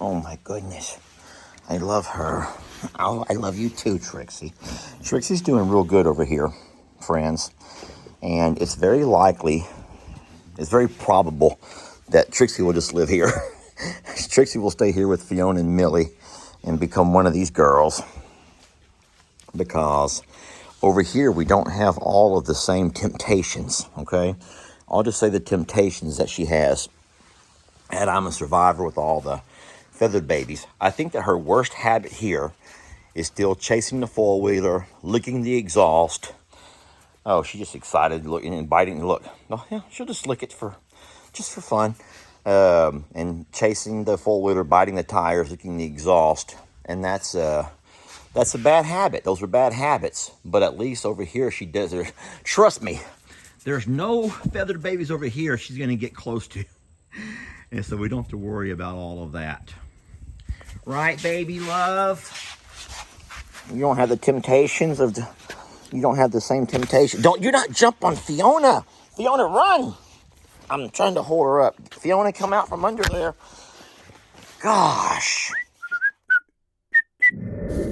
Oh my goodness. I love her. Oh, I love you too, Trixie. Trixie's doing real good over here, friends. And it's very likely, it's very probable that Trixie will just live here. Trixie will stay here with Fiona and Millie and become one of these girls. Because over here we don't have all of the same temptations, okay? I'll just say the temptations that she has. And I'm a survivor with all the feathered babies. I think that her worst habit here is still chasing the four-wheeler, licking the exhaust. Oh, she's just excited, looking and biting. Look, oh, yeah, she'll just lick it just for fun. And chasing the four-wheeler, biting the tires, licking the exhaust. And that's a bad habit. Those are bad habits. But at least over here she does it. Trust me, there's no feathered babies over here she's going to get close to. And so we don't have to worry about all of that. Right, baby love? You don't have the temptations of you don't have the same temptation. You not jump on Fiona. Fiona, run. I'm trying to hold her up. Fiona, come out from under there. Gosh.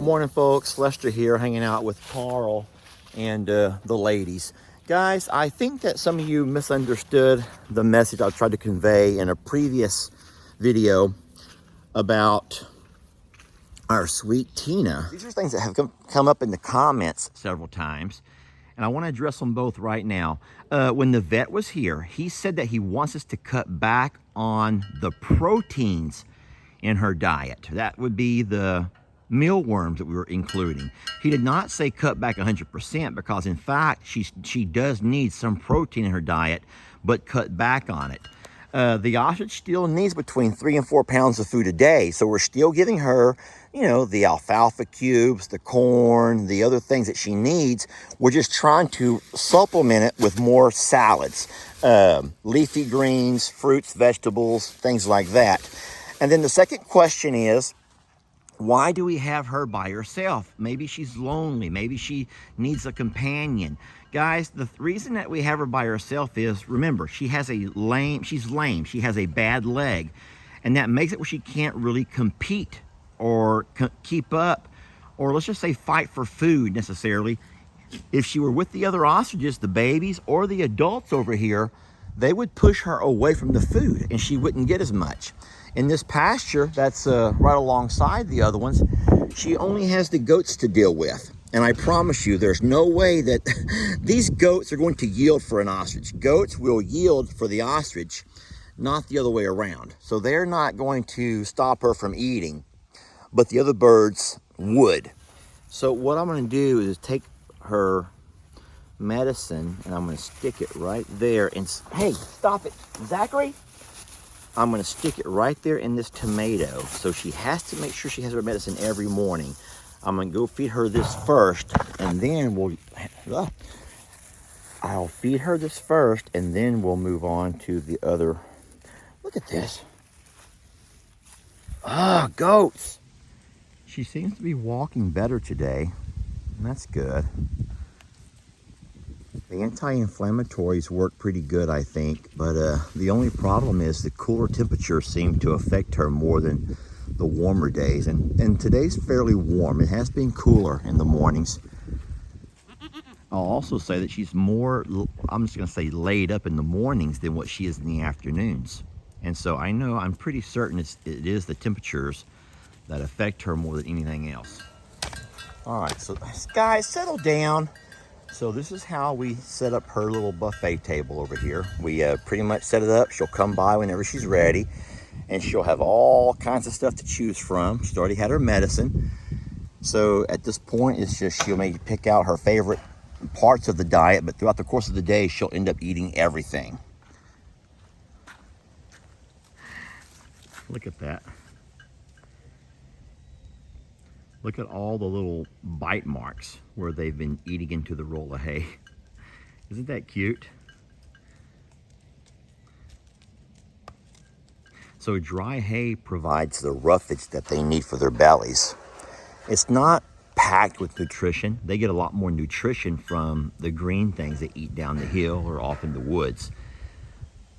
Morning, folks. Lester here, hanging out with Carl and the ladies. Guys, I think that some of you misunderstood the message I tried to convey in a previous video about our sweet Tina. These are things that have come up in the comments several times, and I want to address them both right now. When the vet was here, he said that he wants us to cut back on the proteins in her diet. That would be the mealworms that we were including. He did not say cut back 100% because in fact she does need some protein in her diet, but cut back on it. The ostrich still needs between 3 and 4 pounds of food a day, so we're still giving her, you know, the alfalfa cubes, the corn, the other things that she needs. We're just trying to supplement it with more salads, leafy greens, fruits, vegetables, things like that. And then the second question is, why do we have her by herself? Maybe she's lonely. Maybe she needs a companion. Guys, the reason that we have her by herself is, remember, she's lame. She has a bad leg. And that makes it where she can't really compete or keep up, or let's just say fight for food necessarily. If she were with the other ostriches, the babies or the adults over here, they would push her away from the food and she wouldn't get as much. In this pasture that's right alongside the other ones, she only has the goats to deal with. And I promise you, there's no way that these goats are going to yield for an ostrich. Goats will yield for the ostrich, not the other way around. So they're not going to stop her from eating, but the other birds would. So what I'm going to do is take her medicine and I'm going to stick it right there. And hey, stop it, Zachary. I'm going to stick it right there in this tomato. So she has to make sure she has her medicine every morning. I'm going to go feed her this first, and then I'll feed her this first, and then we'll move on to the other. Look at this. Ah, goats. She seems to be walking better today, and that's good. The anti-inflammatories work pretty good, I think, but the only problem is the cooler temperatures seem to affect her more than the warmer days. And today's fairly warm. It has been cooler in the mornings. I'll also say that she's more, I'm just going to say laid up in the mornings than what she is in the afternoons. And so I'm pretty certain it is the temperatures that affect her more than anything else. All right, so guys, settle down. So this is how we set up her little buffet table over here. We pretty much set it up. She'll come by whenever she's ready, and she'll have all kinds of stuff to choose from. She's already had her medicine. So at this point, it's just she'll maybe pick out her favorite parts of the diet, but throughout the course of the day, she'll end up eating everything. Look at that. Look at all the little bite marks where they've been eating into the roll of hay. Isn't that cute? So dry hay provides the roughage that they need for their bellies. It's not packed with nutrition. They get a lot more nutrition from the green things they eat down the hill or off in the woods.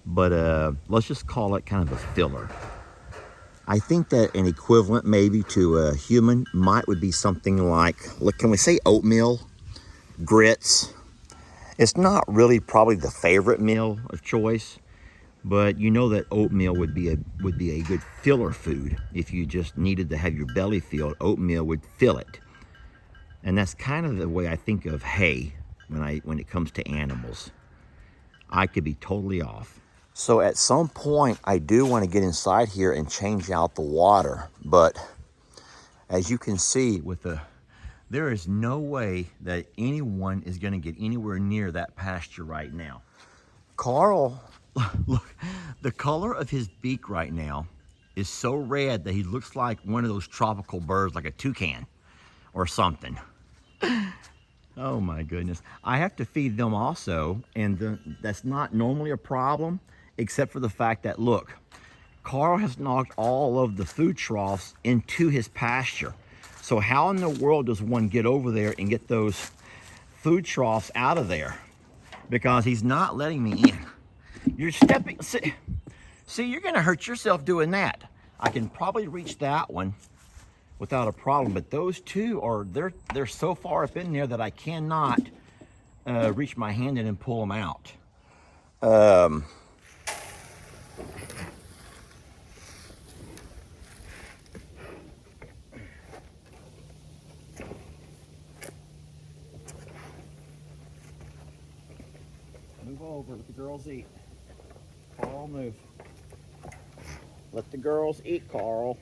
But let's just call it kind of a filler. I think that an equivalent maybe to a human would be something like, look, can we say oatmeal, grits? It's not really probably the favorite meal of choice, but you know that oatmeal would be a good filler food. If you just needed to have your belly filled, oatmeal would fill it. And that's kind of the way I think of hay when it comes to animals. I could be totally off. So at some point, I do want to get inside here and change out the water. But as you can see, there is no way that anyone is going to get anywhere near that pasture right now. Carl, look, the color of his beak right now is so red that he looks like one of those tropical birds, like a toucan or something. Oh my goodness. I have to feed them also, and that's not normally a problem, except for the fact that, look, Carl has knocked all of the food troughs into his pasture. So how in the world does one get over there and get those food troughs out of there? Because he's not letting me in. You're stepping, see, you're gonna hurt yourself doing that. I can probably reach that one without a problem, but those two they're so far up in there that I cannot reach my hand in and pull them out. Move over, let the girls eat. Carl, move. Let the girls eat, Carl.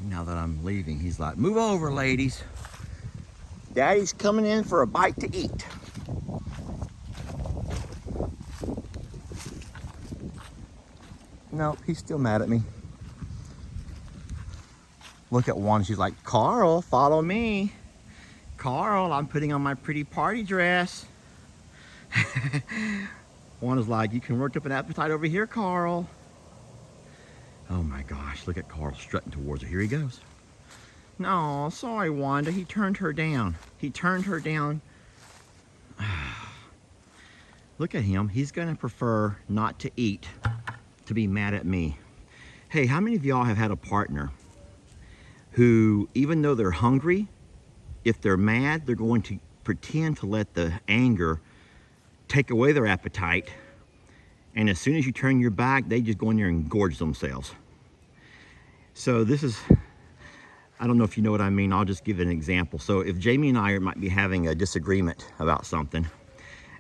Now that I'm leaving, he's like, move over, ladies. Daddy's coming in for a bite to eat. No, he's still mad at me. Look at one, she's like, Carl, follow me. Carl, I'm putting on my pretty party dress. One is like, you can work up an appetite over here, Carl. Oh my gosh, look at Carl strutting towards her. Here he goes. No, sorry, Wanda. He turned her down. He turned her down. Look at him. He's going to prefer not to eat to be mad at me. Hey, how many of y'all have had a partner who, even though they're hungry, if they're mad, they're going to pretend to let the anger take away their appetite, and as soon as you turn your back, they just go in there and gorge themselves. So this is, I don't know if you know what I mean. I'll just give an example. So if Jamie and I might be having a disagreement about something,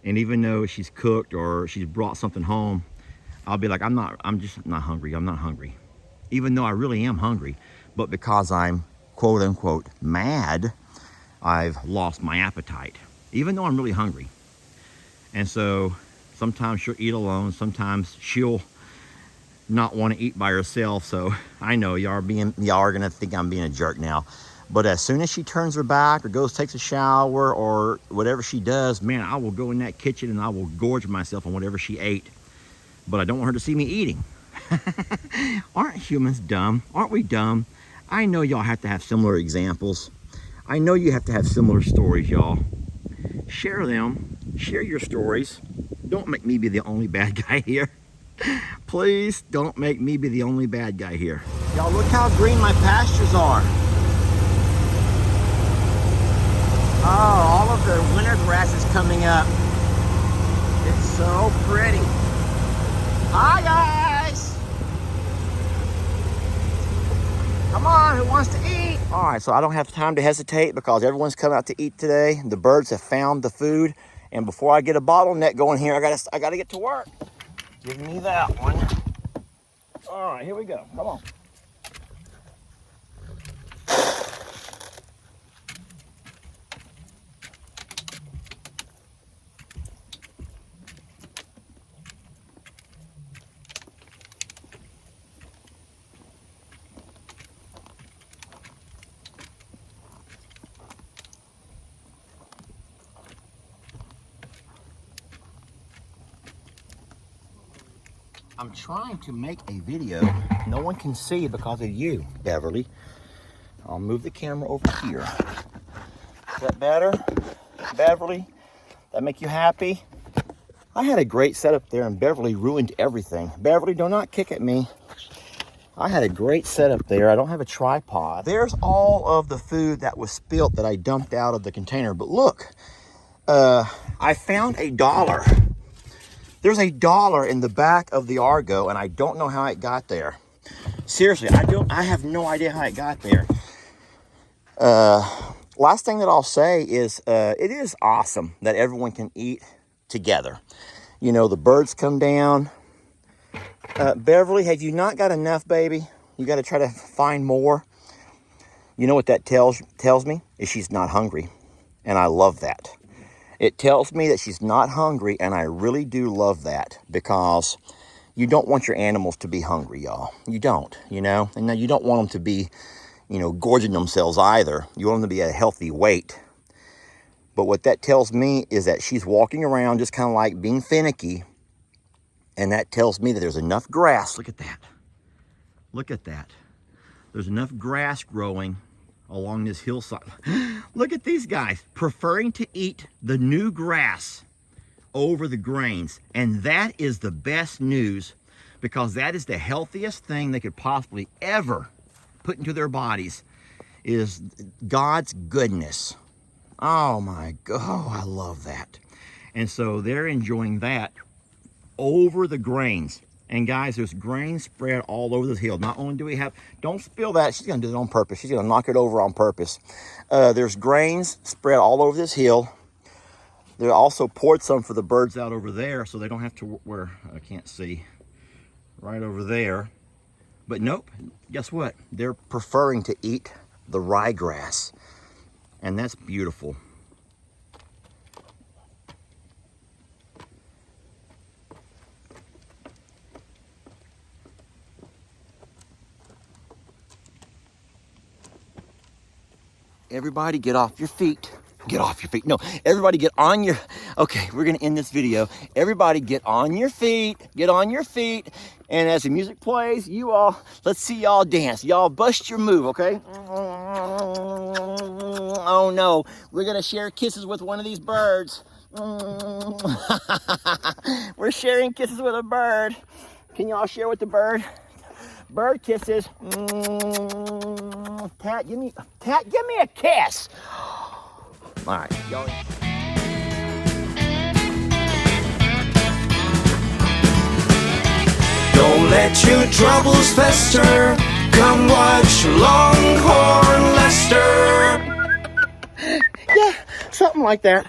and even though she's cooked or she's brought something home, I'll be like, I'm just not hungry. I'm not hungry. Even though I really am hungry, but because I'm quote unquote mad, I've lost my appetite, even though I'm really hungry. And so sometimes she'll eat alone. Sometimes she'll not want to eat by herself. So I know y'all are gonna think I'm being a jerk now. But as soon as she turns her back or takes a shower or whatever she does, man, I will go in that kitchen and I will gorge myself on whatever she ate. But I don't want her to see me eating. Aren't humans dumb? Aren't we dumb? I know y'all have to have similar examples. I know you have to have similar stories, y'all. Share them. Share your stories. Don't make me be the only bad guy here. Please don't make me be the only bad guy here. Y'all, look how green my pastures are. Oh, all of the winter grass is coming up. It's so pretty. Hi, guys. Come on, who wants to eat? All right, so I don't have time to hesitate because everyone's coming out to eat today. The birds have found the food. And before I get a bottleneck going here, I gotta get to work. Give me that one. All right, here we go. Come on. I'm trying to make a video. No one can see because of you, Beverly. I'll move the camera over here. Is that better, Beverly? That make you happy? I had a great setup there and Beverly ruined everything. Beverly, do not kick at me. I had a great setup there. I don't have a tripod. There's all of the food that was spilt that I dumped out of the container. But look, I found $1. There's $1 in the back of the Argo, and I don't know how it got there. Seriously, I have no idea how it got there. Last thing that I'll say is, it is awesome that everyone can eat together. You know, the birds come down. Beverly, have you not got enough, baby? You got to try to find more. You know what that tells me? Is she's not hungry. And I love that. It tells me that she's not hungry, and I really do love that, because you don't want your animals to be hungry, y'all. You don't, you know? And now you don't want them to be, you know, gorging themselves either. You want them to be at a healthy weight. But what that tells me is that she's walking around just kind of like being finicky. And that tells me that there's enough grass. Look at that. Look at that. There's enough grass growing along this hillside. Look at these guys preferring to eat the new grass over the grains. And that is the best news, because that is the healthiest thing they could possibly ever put into their bodies, is God's goodness. Oh my God, I love that. And so they're enjoying that over the grains. And guys, there's grain spread all over the hill. Not only do we have, don't spill that, she's gonna do it on purpose. She's gonna knock it over on purpose. There's grains spread all over this hill. They also poured some for the birds out over there, so they don't have to, where I can't see, right over there. But nope, guess what? They're preferring to eat the ryegrass. And that's beautiful. Everybody get off your feet. Get off your feet. No, everybody get on your, okay, we're gonna end this video. Everybody get on your feet. Get on your feet. And as the music plays, you all, let's see y'all dance. Y'all bust your move, okay? Oh no, we're gonna share kisses with one of these birds. We're sharing kisses with a bird. Can y'all share with the bird? Bird kisses. Tat, give me a kiss. All right, y'all. Don't let your troubles fester. Come watch Longhorn Lester. Yeah, something like that.